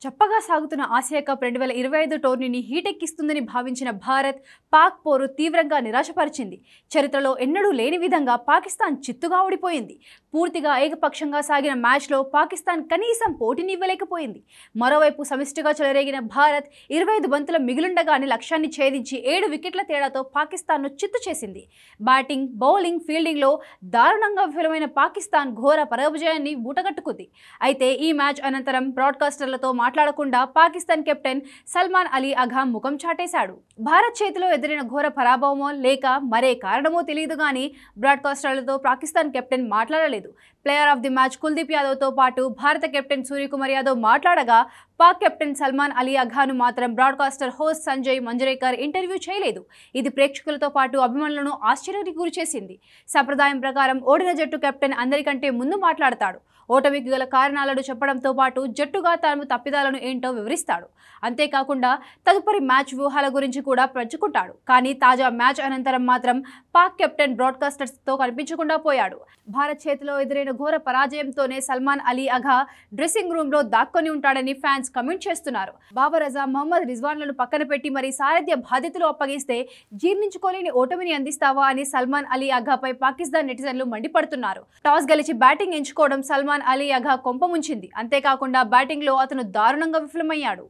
చప్పగా సాగుతున్న Asia cup 2025 టోర్నీని హీటెక్కిస్తుందని భావించిన భారత్ పాక్ పోరు తీవ్రంగా నిరాశపరిచింది. చరిత్రలో ఎన్నడూ లేని విధంగా పాకిస్తాన్ చిత్తుగా ఓడిపోయింది. పూర్తిగా ఏకపక్షంగా సాగిన మ్యాచ్లో పాకిస్తాన్ కనీసం పోటీనివ్వలేకపోయింది. మరోవైపు సమిష్టిగా చెలరేగిన భారత్ 25 బంతుల మిగులుండగానే లక్ష్యాన్ని ఛేదించి 7 వికెట్ల తేడాతో పాకిస్తాన్ను చిత్తు చేసింది. బ్యాటింగ్, బౌలింగ్, ఫీల్డింగ్లో దారుణంగా విఫలమైన పాకిస్తాన్ ఘోర పరాజయాన్ని మూటగట్టుకుంది. అయితే ఈ మ్యాచ్ అనంతరం బ్రాడ్కాస్టర్లతో మాట్లాడకుండా పాకిస్తాన్ కెప్టెన్ సల్మాన్ అలీ అఘా ముఖం చాటేశాడు. భారత్ చేతిలో ఎదురైన ఘోర పరాభవమో లేక మరే కారణమో తెలియదు గానీ బ్రాడ్కాస్టర్లతో పాకిస్తాన్ కెప్టెన్ మాట్లాడలేదు. Player of the match Kuldeep యాదవ్తో పాటు భారత కెప్టెన్ సూర్యకుమార్ యాదవ్ మాట్లాడగా పాక్ కెప్టెన్ సల్మాన్ అలీ అఘాను మాత్రం broadcaster host Sanjay Manjrekar interview చేయలేదు. ఇది ప్రేక్షకులతో పాటు అభిమానులను ఆశ్చర్యానికి గురిచేసింది. సంప్రదాయం ప్రకారం ఓడిన జట్టు కెప్టెన్ అందరికంటే ముందు మాట్లాడతాడు. ఓటమికి గల కారణాలను చెప్పడంతో పాటు జట్టుగా తాము తప్పిదాలను ఏంటో వివరిస్తాడు. అంతేకాకుండా తదుపరి మ్యాచ్ వ్యూహాల గురించి కూడా పంచుకుంటాడు. కానీ తాజా మ్యాచ్ అనంతరం మాత్రం పాక్ కెప్టెన్ బ్రాడ్కాస్టర్స్తో కనిపించకుండా పోయాడు. భారత్ చేతిలో ఎదురైన ఘోర పరాజయంతోనే సల్మాన్ అలీ అఘా డ్రెస్సింగ్ రూమ్ లో దాక్కొని ఉంటాడని ఫ్యాన్స్ కమెంట్ చేస్తున్నారు. బాబర్ అజమ్, మహమ్మద్ రిజ్వాన్లను పక్కన పెట్టి మరి సారథ్య బాధ్యతలు అప్పగిస్తే జీర్ణించుకోలేని ఓటమిని అందిస్తావా అని సల్మాన్ అలీ అఘాపై పాకిస్తాన్ నెటిజన్లు మండిపడుతున్నారు. టాస్ గెలిచి బ్యాటింగ్ ఎంచుకోవడం సల్మాన్ అలీ అఘా కొంప ముంచింది. అంతేకాకుండా బ్యాటింగ్ లో అతను దారుణంగా విఫలమయ్యాడు.